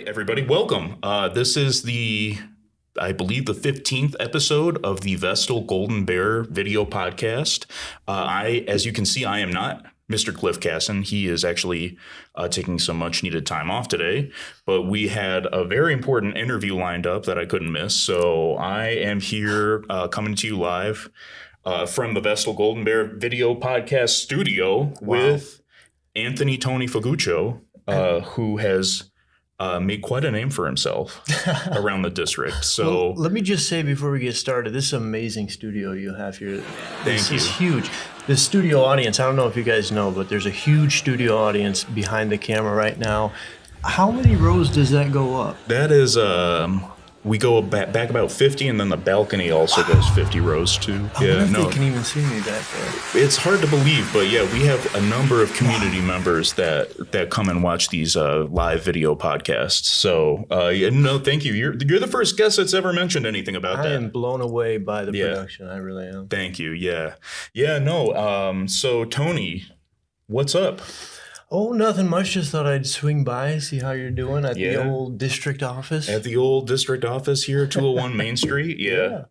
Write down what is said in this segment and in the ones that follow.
right, everybody, welcome. This is I believe, the 15th episode of the Vestal Golden Bear video podcast. As you can see, I am not Mr. Cliff Casson. He is actually taking some much needed time off today, but we had a very important interview lined up that I couldn't miss. So I am here coming to you live from the Vestal Golden Bear video podcast studio with Anthony Tony Figuccio, who has made quite a name for himself around the district. So let me just say before we get started, this is an amazing studio you have here. This is huge. The studio audience, I don't know if you guys know, but there's a huge studio audience behind the camera right now. How many rows does that go up? That is, we go back about 50, and then the balcony also goes 50 rows too. I wonder if they can even see me back there. It's hard to believe, but yeah, we have a number of community members that come and watch these live video podcasts. So no, thank you. You're the first guest that's ever mentioned anything about that. I am blown away by the production. I really am. Thank you. Yeah. No. So Tony, what's up? Oh, nothing much. Just thought I'd swing by, see how you're doing at the old district office. At the old district office here, 201 Main Street. Yeah.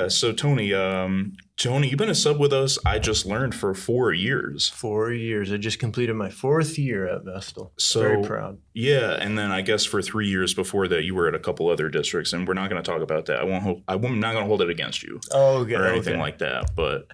So Tony, you've been a sub with us, I just learned, for 4 years. 4 years. I just completed my 4th year at Vestal. So very proud. Yeah, and then I guess for 3 years before that, you were at a couple other districts, and we're not going to talk about that. I'm not going to hold it against you. Or anything like that, but.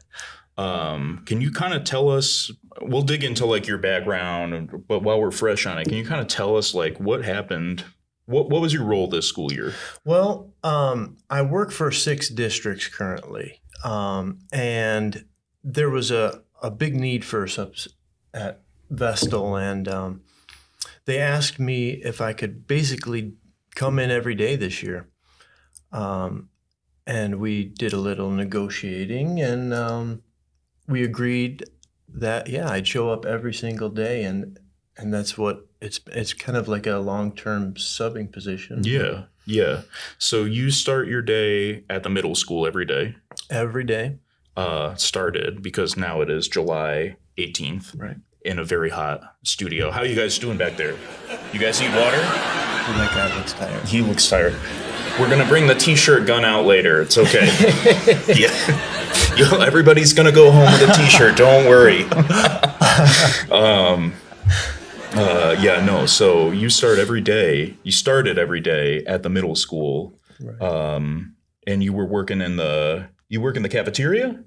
Can you kind of tell us, we'll dig into like your background, but while we're fresh on it, can you kind of tell us like what happened? What was your role this school year? Well, I work for 6 districts currently. And there was a big need for subs at Vestal, and they asked me if I could basically come in every day this year. And we did a little negotiating, and we agreed that, I'd show up every single day, and that's what it's kind of like a long-term subbing position. Yeah. So you start your day at the middle school every day? Every day. Started because now it is July 18th. Right. In a very hot studio. How are you guys doing back there? You guys need water? Oh, that guy looks tired. He looks tired. We're going to bring the T-shirt gun out later. It's okay. Yeah. Everybody's going to go home with a T-shirt. Don't worry. So you started every day at the middle school. Right. And you were working in the cafeteria?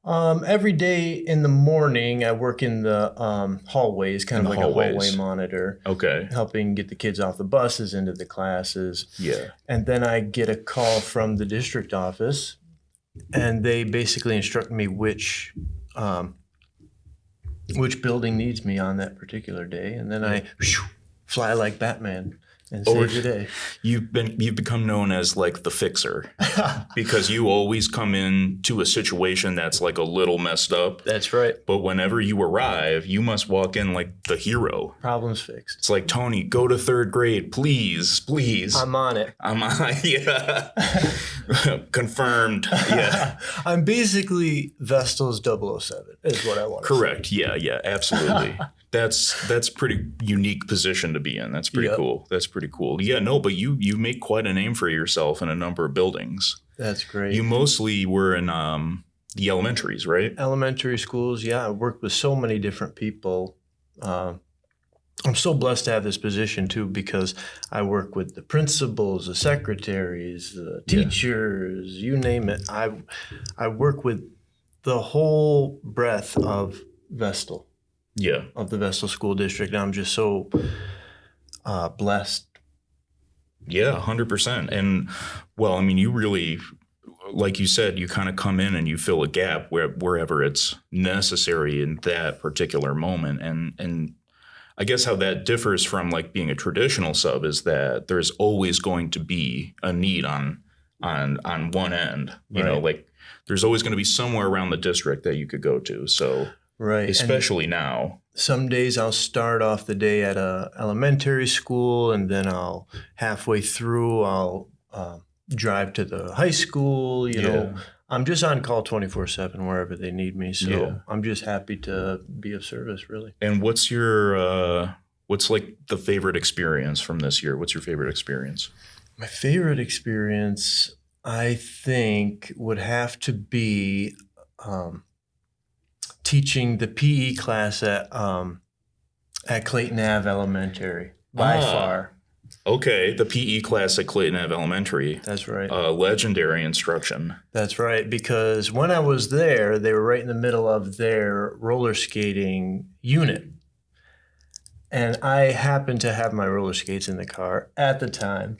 Every day in the morning, I work in the hallways, kind of like a hallway monitor. Okay. Helping get the kids off the buses into the classes. Yeah. And then I get a call from the district office, and they basically instruct me which building needs me on that particular day, and then I fly like Batman and save the day. You've become known as like the fixer because you always come in to a situation that's like a little messed up. That's right. But whenever you arrive, you must walk in like the hero. Problems fixed. It's like, Tony, go to 3rd grade, please. I'm on it. Yeah. Confirmed. Yeah. I'm basically Vestal's 007 is what I want to Correct. Say. Yeah, absolutely. That's pretty unique position to be in. That's pretty cool. That's pretty cool. Yeah, no, but you make quite a name for yourself in a number of buildings. That's great. You mostly were in the elementaries, right? Elementary schools, yeah. I worked with so many different people. I'm so blessed to have this position too, because I work with the principals, the secretaries, the teachers, you name it. I work with the whole breadth of Vestal. Yeah. Of the Vestal School District. And I'm just so blessed. Yeah, 100%. And well, I mean, you really, like you said, you kind of come in and you fill a gap wherever it's necessary in that particular moment. And I guess how that differs from like being a traditional sub is that there's always going to be a need on one end. You know, like there's always going to be somewhere around the district that you could go to. So especially now. Some days I'll start off the day at a elementary school, and then halfway through I'll drive to the high school. You know, I'm just on call 24/7 wherever they need me. So I'm just happy to be of service, really. And what's your What's like the favorite experience from this year? What's your favorite experience? My favorite experience, I think, would have to be teaching the PE class at Clayton Ave Elementary, by far. Okay, the PE class at Clayton Ave Elementary. That's right. Legendary instruction. That's right, because when I was there, they were right in the middle of their roller skating unit. And I happened to have my roller skates in the car at the time.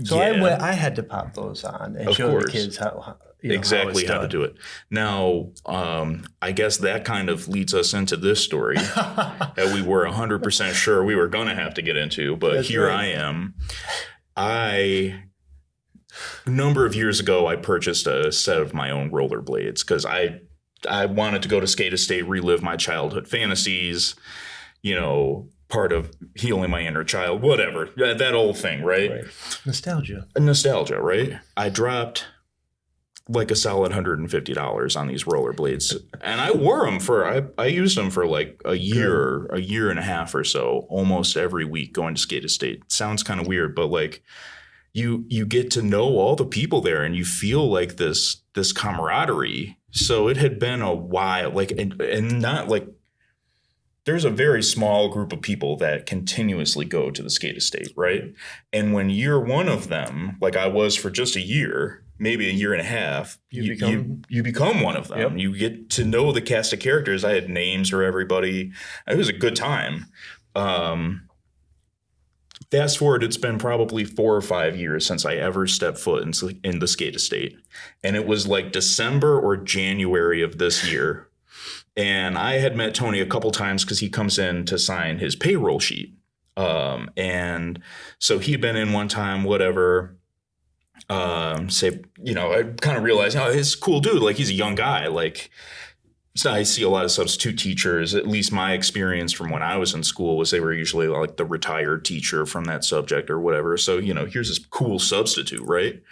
So I had to pop those on and show the kids how to do it. Now, I guess that kind of leads us into this story that we were 100% sure we were going to have to get into, but that's here right. I am. A number of years ago, I purchased a set of my own rollerblades because I wanted to go to Skate Estate, relive my childhood fantasies, part of healing my inner child, whatever, that old thing, right? Nostalgia, right? I dropped like a solid $150 on these rollerblades, and I wore them I used them for like a year and a half or so, almost every week going to Skate Estate. Sounds kind of weird, but like you get to know all the people there and you feel like this camaraderie. So it had been a while, like, and not like, there's a very small group of people that continuously go to the Skate Estate, right? And when you're one of them, like I was for just a year, maybe a year and a half, you become one of them. Yep. You get to know the cast of characters. I had names for everybody. It was a good time. Fast forward, it's been probably 4 or 5 years since I ever stepped foot in the Skate Estate. And it was like December or January of this year. And I had met Tony a couple times because he comes in to sign his payroll sheet. And so he'd been in one time, whatever. I kind of realized, he's a cool dude. Like, he's a young guy. Like, so I see a lot of substitute teachers. At least my experience from when I was in school was they were usually like the retired teacher from that subject or whatever. So, here's this cool substitute, right?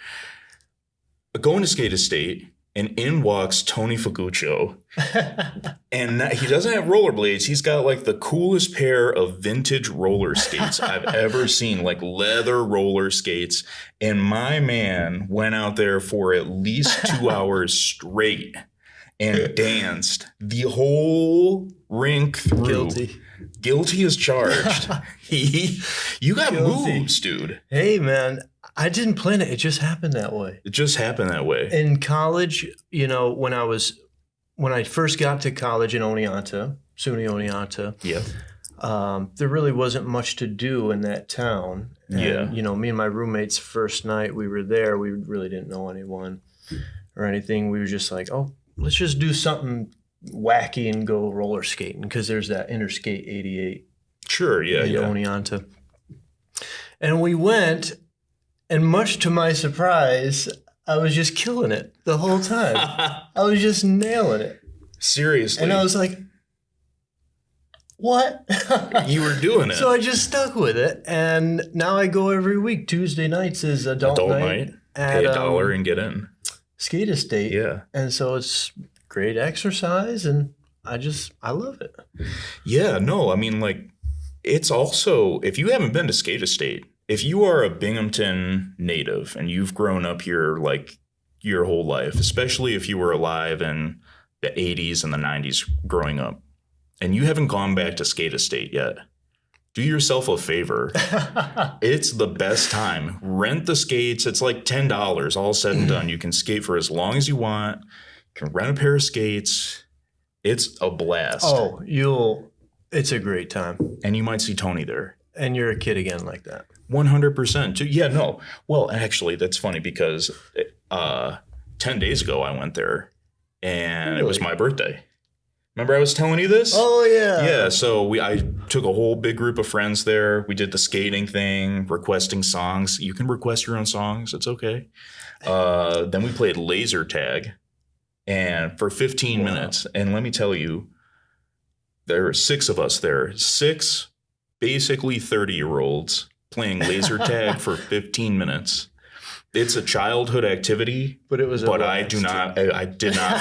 Going to Skate Estate. And in walks Tony Figuccio, and he doesn't have rollerblades. He's got like the coolest pair of vintage roller skates I've ever seen, like leather roller skates. And my man went out there for at least 2 hours straight and danced the whole rink through. Guilty as charged. You got moves, dude. Hey, man. I didn't plan it. It just happened that way. In college, when I first got to college in SUNY Oneonta, there really wasn't much to do in that town. And, me and my roommates, first night we were there, we really didn't know anyone or anything. We were just like, let's just do something wacky and go roller skating because there's that Interstate 88. Sure, in Oneonta. And we went. And much to my surprise, I was just killing it the whole time. I was just nailing it. Seriously. And I was like, what? You were doing it. So I just stuck with it. And now I go every week. Tuesday nights is adult night. Pay $1 and get in. Skate Estate. Yeah. And so it's great exercise. And I love it. Yeah, no, I mean, like, it's also, if you haven't been to Skate Estate, if you are a Binghamton native and you've grown up here like your whole life, especially if you were alive in the 80s and the 90s growing up, and you haven't gone back to Skate Estate yet, do yourself a favor. It's the best time. Rent the skates. It's like $10, all said and done. You can skate for as long as you want. You can rent a pair of skates. It's a blast. It's a great time. And you might see Tony there. And you're a kid again like that. 100%. Yeah, no. Well, actually, that's funny because 10 days ago I went there and It was my birthday. Remember I was telling you this? Oh, yeah. Yeah, so I took a whole big group of friends there. We did the skating thing, requesting songs. You can request your own songs. It's okay. Then we played laser tag and for 15 minutes. And let me tell you, there were 6 of us there. 6 basically 30-year-olds playing laser tag for 15 minutes. it's a childhood activity, but it was. But I did not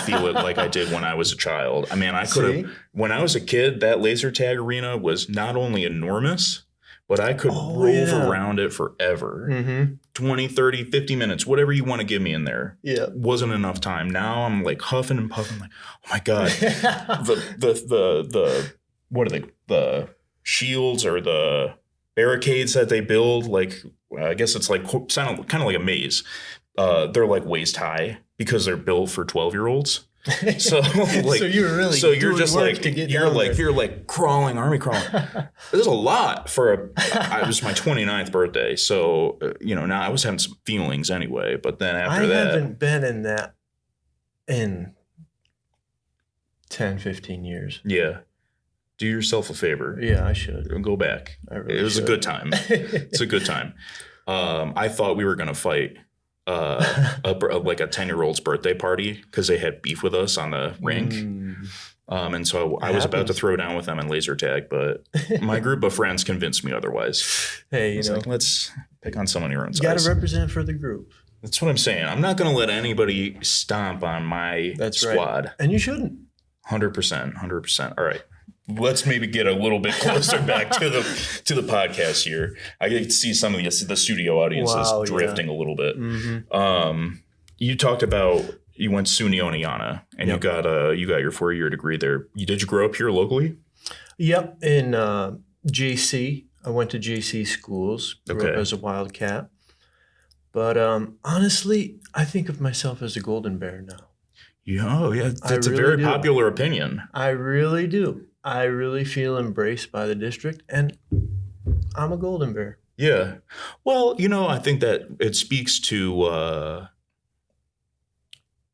feel it like I did when I was a child. I mean, I could have. When I was a kid, that laser tag arena was not only enormous, but I could rove around it forever. Mm-hmm. 20, 30, 50 minutes, whatever you want to give me in there. Yeah. Wasn't enough time. Now I'm like huffing and puffing like, oh my God. the what are they? The shields or the barricades that they build, like I guess it's like kind of like a maze. They're like waist high because they're built for 12-year-olds. So like, so you're really you're just like you're like army crawling. There's a lot for it was my 29th birthday, so now I was having some feelings anyway. But then after that, I haven't been in that in 10, 15 years. Yeah, do yourself a favor. Yeah, I should go back. It was a good time. It's a good time. I thought we were gonna fight. Like a 10-year-old's birthday party because they had beef with us on the rink. And so I was about to throw down with them in laser tag, but my group of friends convinced me otherwise. Hey, like, let's pick on someone your own size. You got to represent for the group. That's what I'm saying. I'm not going to let anybody stomp on my squad. Right. And you shouldn't. 100%. All right. Let's maybe get a little bit closer back to the podcast here. I get to see some of the studio audiences drifting a little bit. Mm-hmm. You talked about you went SUNY Oneonta and you got your 4-year degree there. Did you grow up here locally? Yep, in JC. I went to JC schools. Grew up as a Wildcat. But honestly, I think of myself as a Golden Bear now. Yeah, that's a very popular opinion. I really do. I really feel embraced by the district, and I'm a Golden Bear. Yeah. Well, I think that it speaks to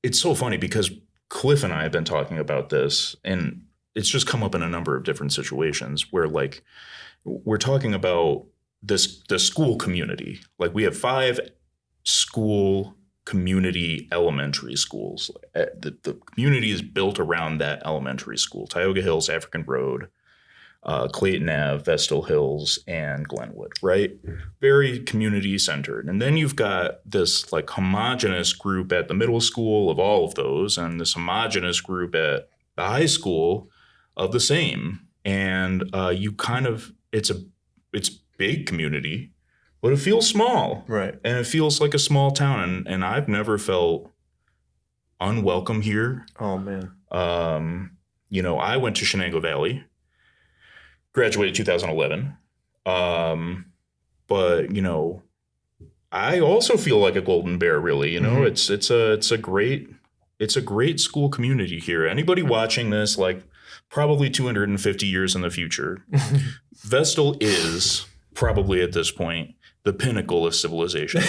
it's so funny because Cliff and I have been talking about this, and it's just come up in a number of different situations where, like, we're talking about the school community. Like, we have 5 school community elementary schools. The community is built around that elementary school: Tioga Hills, African Road, Clayton Ave, Vestal Hills, and Glenwood, right? Very community centered. And then you've got this like homogenous group at the middle school of all of those, and this homogenous group at the high school of the same. And it's big community, but it feels small. Right. And it feels like a small town. And I've never felt unwelcome here. Oh, man. I went to Shenango Valley, graduated 2011. But, I also feel like a Golden Bear, really. Mm-hmm. It's a great school community here. Anybody watching this, like, probably 250 years in the future, Vestal is probably at this point the pinnacle of civilization.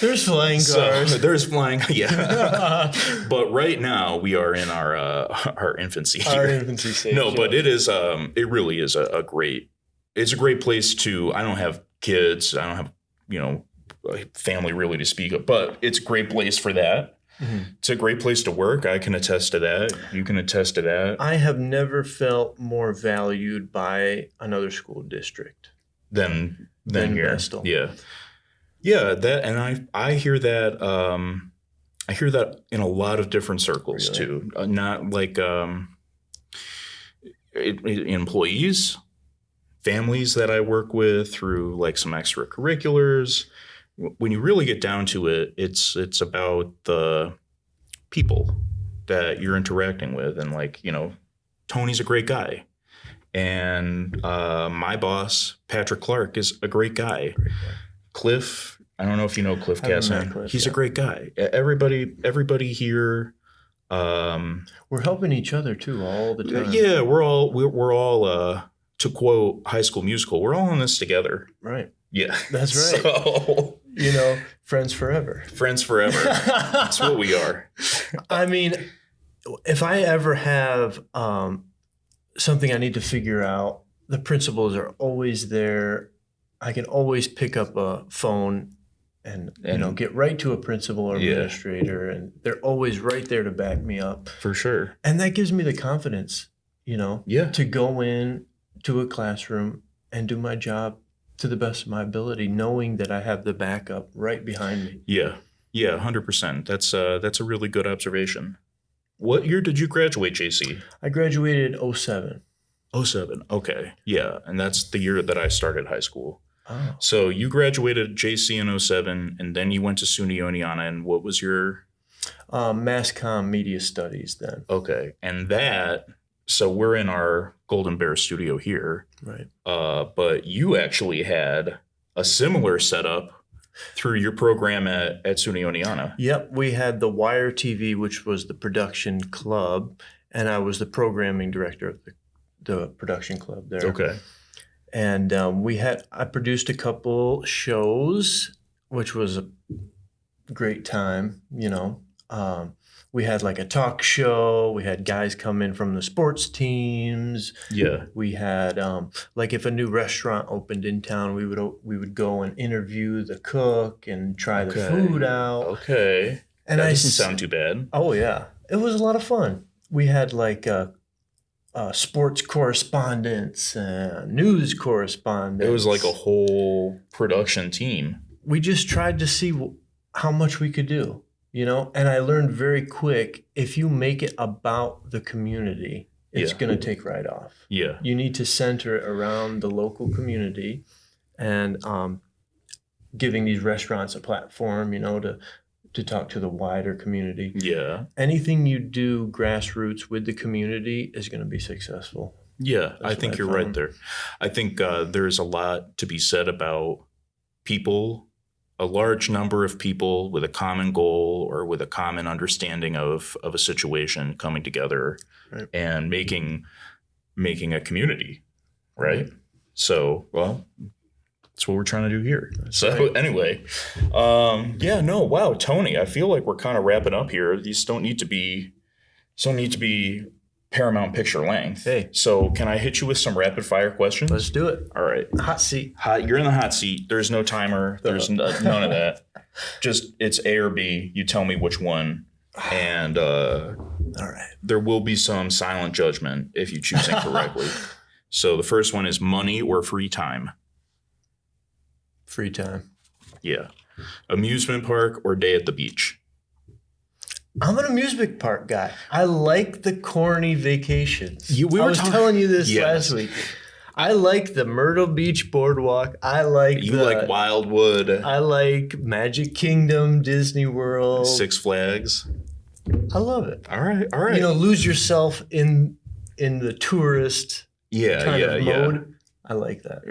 There's flying cars. There's flying, yeah. But right now we are in our infancy. Our infancy stage. No, but it is. It really is a great. It's a great place to. I don't have kids. I don't have a family really to speak of. But it's a great place for that. Mm-hmm. It's a great place to work. I can attest to that. You can attest to that. I have never felt more valued by another school district than here. Vestal. Yeah. That, and I hear that. I hear that in a lot of different circles too. Not like employees, families that I work with through like some extracurriculars. When you really get down to it, it's about the people that you're interacting with, and like Tony's a great guy. And my boss, Patrick Clark, is a great guy. Cliff, I don't know if you know Cliff Casson. He's a great guy. Everybody here. We're helping each other too all the time. Yeah, we're all to quote High School Musical, we're all in this together. Right. Yeah, that's right. So, friends forever. Friends forever. That's what we are. I mean, if I ever have something I need to figure out, the principals are always there. I can always pick up a phone and get right to a principal or administrator, and they're always right there to back me up. For sure. And that gives me the confidence, to go in to a classroom and do my job to the best of my ability, knowing that I have the backup right behind me. Yeah. Yeah, 100%. That's a really good observation. What year did you graduate, JC? I graduated in '07. '07. Okay. Yeah, and that's the year that I started high school. Oh. So you graduated JC in '07, and then you went to SUNY Oneonta, and what was your... Mass comm media studies then. Okay. And that, so we're in our Golden Bear studio here. Right. But you actually had a similar setup through your program at SUNY Oneonta. Yep. We had the Wire TV, which was the production club, and I was the programming director of the production club there. Okay. And I produced a couple shows, which was a great time, you know. We had like a talk show. We had guys come in from the sports teams. Yeah. We had like if a new restaurant opened in town, we would go and interview the cook and try the food out. Okay. And that doesn't sound too bad. Oh yeah, it was a lot of fun. We had like sports correspondents and news correspondents. It was like a whole production team. We just tried to see how much we could do. You know, and I learned very quick, if you make it about the community, it's going to take right off. Yeah. You need to center it around the local community and giving these restaurants a platform, you know, to talk to the wider community. Yeah. Anything you do grassroots with the community is going to be successful. Yeah, I think you're right there. I think there's a lot to be said about people, a large number of people with a common goal or with a common understanding of a situation coming together and making a community, right? So, well, that's what we're trying to do here. Anyway, wow, Tony, I feel like we're kind of wrapping up here. These don't need to be Paramount picture length. Hey. So can I hit you with some rapid fire questions? Let's do it. All right. Hot seat. You're in the hot seat. There's no timer. There's none of that. Just it's A or B. You tell me which one. And all right. There will be some silent judgment if you choose incorrectly. So the first one is money or free time. Free time. Yeah. Amusement park or day at the beach. I'm an amusement park guy. I like the corny vacations. I was telling you this last week. I like the Myrtle Beach Boardwalk. like Wildwood. I like Magic Kingdom, Disney World, Six Flags. I love it. All right. You know, lose yourself in the tourist kind of mode. I like that.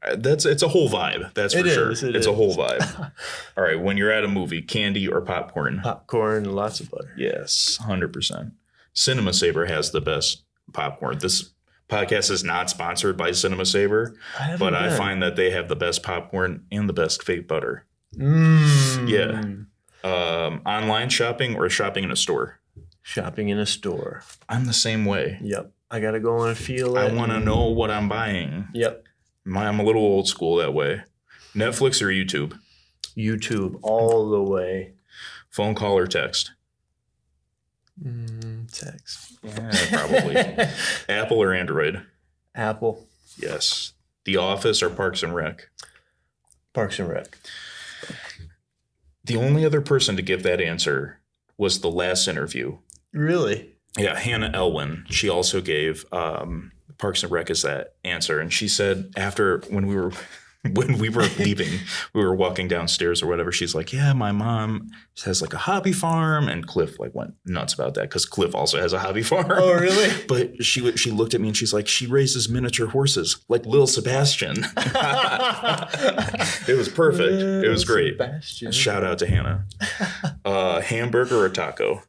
It's a whole vibe. That's for sure. It's a whole vibe. All right. When you're at a movie, candy or popcorn? Popcorn, lots of butter. Yes, 100%. Cinema Saver has the best popcorn. This podcast is not sponsored by Cinema Saver, but I find that they have the best popcorn and the best fake butter. Yeah. Online shopping or shopping in a store? Shopping in a store. I'm the same way. Yep. I got to go and feel it. I want to know what I'm buying. Yep. I'm a little old school that way. Netflix or YouTube? YouTube all the way. Phone call or text? Text. Yeah, probably. Apple or Android? Apple. Yes. The Office or Parks and Rec? Parks and Rec. The only other person to give that answer was the last interview. Really? Yeah, Hannah Elwin. She also gave Parks and Rec as that answer. And she said after when we were leaving, we were walking downstairs or whatever, she's like, yeah, my mom has like a hobby farm. And Cliff like went nuts about that because Cliff also has a hobby farm. Oh, really? But she looked at me and she's like, she raises miniature horses like Lil Sebastian. It was perfect. It was great. Sebastian. Shout out to Hannah. Hamburger or taco?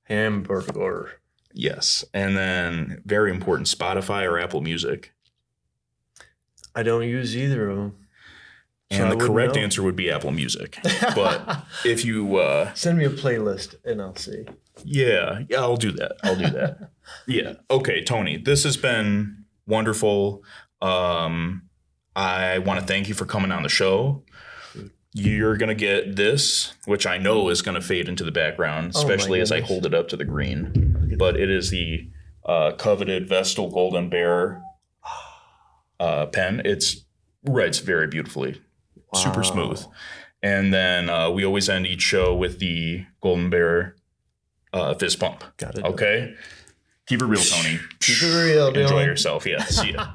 Hamburger. Yes. And then very important, Spotify or Apple Music? I don't use either of them. And the correct answer would be Apple Music. But if you... send me a playlist and I'll see. Yeah, I'll do that. Yeah. Okay, Tony, this has been wonderful. I want to thank you for coming on the show. You're going to get this, which I know is going to fade into the background, especially as I hold it up to the green. But it is the coveted Vestal Golden Bear pen. It's Writes very beautifully. Super smooth. Wow. And then we always end each show with the Golden Bear fist pump. Got it. Okay? Keep it real, Tony. Keep it real, Enjoy Dylan. yourself. Yeah. See ya.